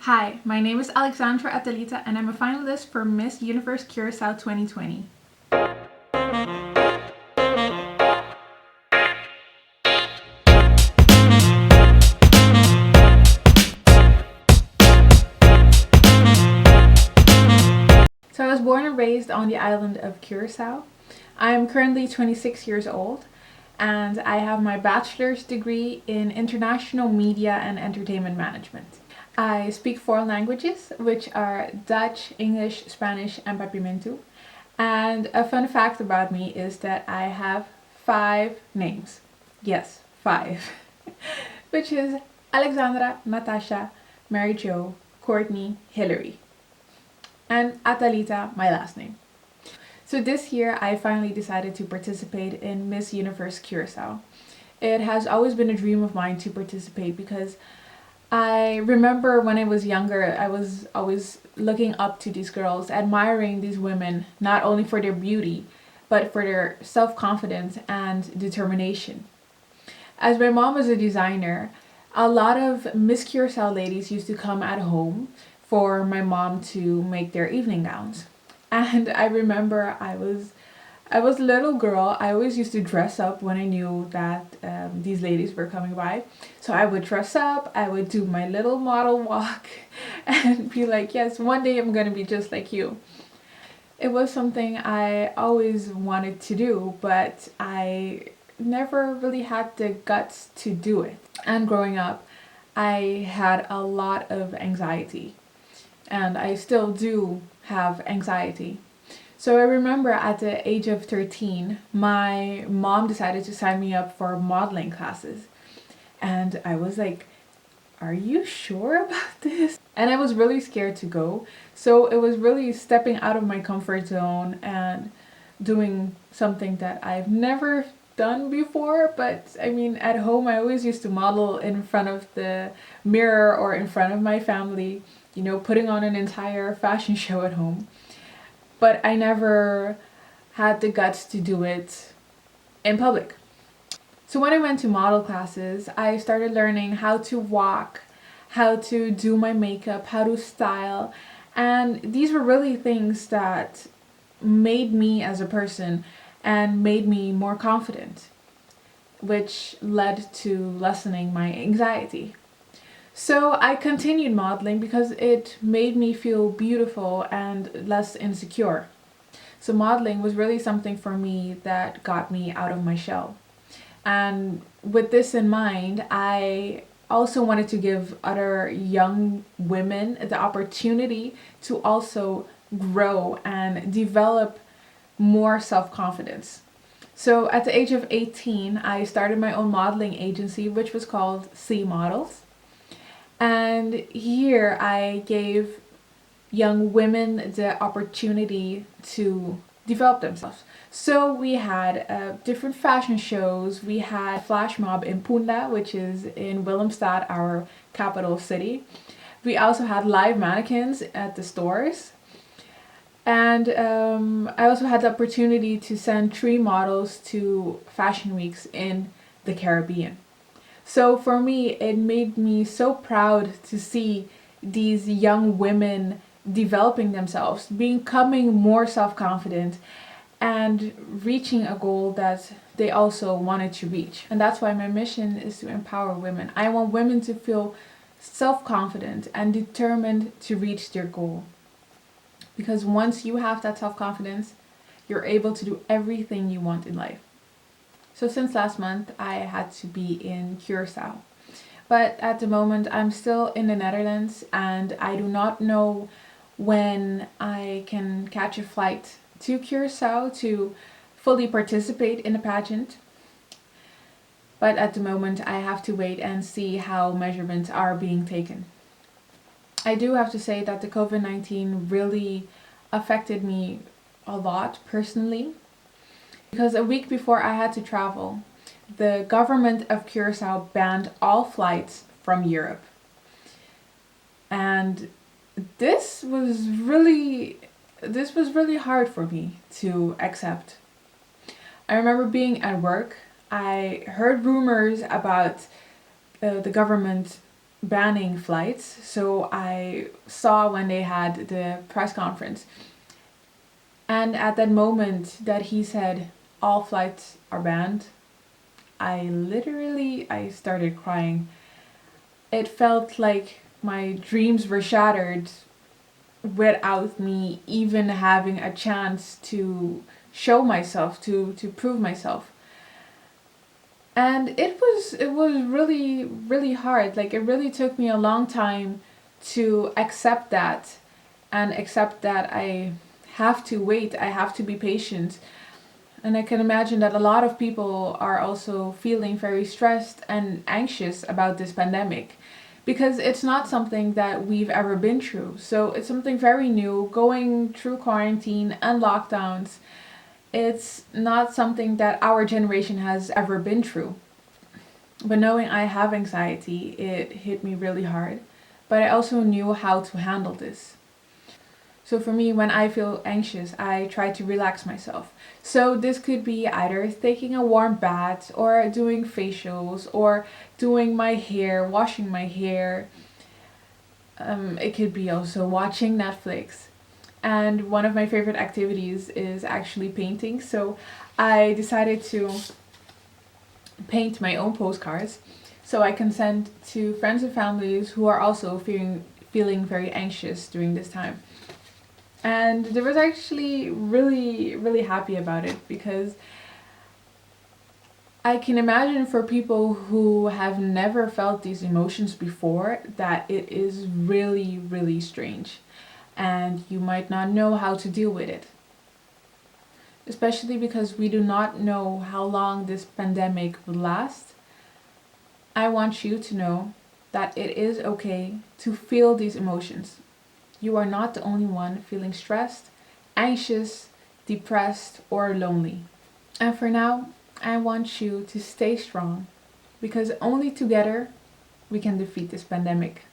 Hi, my name is Alexandra Atalita and I'm a finalist for Miss Universe Curaçao 2020. So I was born and raised on the island of Curacao. I am currently 26 years old and I have my bachelor's degree in international media and entertainment management. I speak 4 languages, which are Dutch, English, Spanish, and Papiamento. And a fun fact about me is that I have 5 names. Yes, 5. Which is Alexandra, Natasha, Mary Jo, Courtney, Hillary. And Atalita, my last name. So this year I finally decided to participate in Miss Universe Curaçao. It has always been a dream of mine to participate because I remember when I was younger, I was always looking up to these girls, admiring these women, not only for their beauty, but for their self-confidence and determination. As my mom was a designer, a lot of Miss Curaçao ladies used to come at home for my mom to make their evening gowns. And I remember I was a little girl. I always used to dress up when I knew that these ladies were coming by. So I would dress up, I would do my little model walk and be like, yes, one day I'm gonna be just like you. It was something I always wanted to do, but I never really had the guts to do it. And growing up, I had a lot of anxiety, and I still do have anxiety. So I remember at the age of 13, my mom decided to sign me up for modeling classes. And I was like, are you sure about this? And I was really scared to go. So it was really stepping out of my comfort zone and doing something that I've never done before. But I mean, at home, I always used to model in front of the mirror or in front of my family, putting on an entire fashion show at home. But I never had the guts to do it in public. So when I went to model classes, I started learning how to walk, how to do my makeup, how to style, and these were really things that made me as a person and made me more confident, which led to lessening my anxiety. So I continued modeling because it made me feel beautiful and less insecure. So modeling was really something for me that got me out of my shell. And with this in mind, I also wanted to give other young women the opportunity to also grow and develop more self-confidence. So at the age of 18, I started my own modeling agency, which was called C Models. And here I gave young women the opportunity to develop themselves. So we had different fashion shows. We had flash mob in Punda, which is in Willemstad, our capital city. We also had live mannequins at the stores. And I also had the opportunity to send 3 models to fashion weeks in the Caribbean. So for me, it made me so proud to see these young women developing themselves, becoming more self-confident, and reaching a goal that they also wanted to reach. And that's why my mission is to empower women. I want women to feel self-confident and determined to reach their goal. Because once you have that self-confidence, you're able to do everything you want in life. So since last month, I had to be in Curacao. But at the moment, I'm still in the Netherlands and I do not know when I can catch a flight to Curacao to fully participate in the pageant. But at the moment, I have to wait and see how measurements are being taken. I do have to say that the COVID-19 really affected me a lot personally. Because a week before I had to travel, the government of Curacao banned all flights from Europe. And this was really hard for me to accept. I remember being at work. I heard rumors about the government banning flights. So I saw when they had the press conference. And at that moment that he said all flights are banned, I started crying. It felt like my dreams were shattered without me even having a chance to show myself, to prove myself. And it was really hard. Like, it really took me a long time to accept that, and accept that I have to wait, I have to be patient. And I can imagine that a lot of people are also feeling very stressed and anxious about this pandemic, because it's not something that we've ever been through. So it's something very new, going through quarantine and lockdowns. It's not something that our generation has ever been through. But knowing I have anxiety, it hit me really hard. But I also knew how to handle this. So for me, when I feel anxious, I try to relax myself. So this could be either taking a warm bath, or doing facials, or doing my hair, washing my hair. It could be also watching Netflix. And one of my favorite activities is actually painting. So I decided to paint my own postcards so I can send to friends and families who are also feeling very anxious during this time. And they was actually really happy about it, because I can imagine for people who have never felt these emotions before that it is really strange, and you might not know how to deal with it, especially because we do not know how long this pandemic will last. I want you to know that it is okay to feel these emotions. You are not the only one feeling stressed, anxious, depressed, or lonely. And for now, I want you to stay strong, because only together we can defeat this pandemic.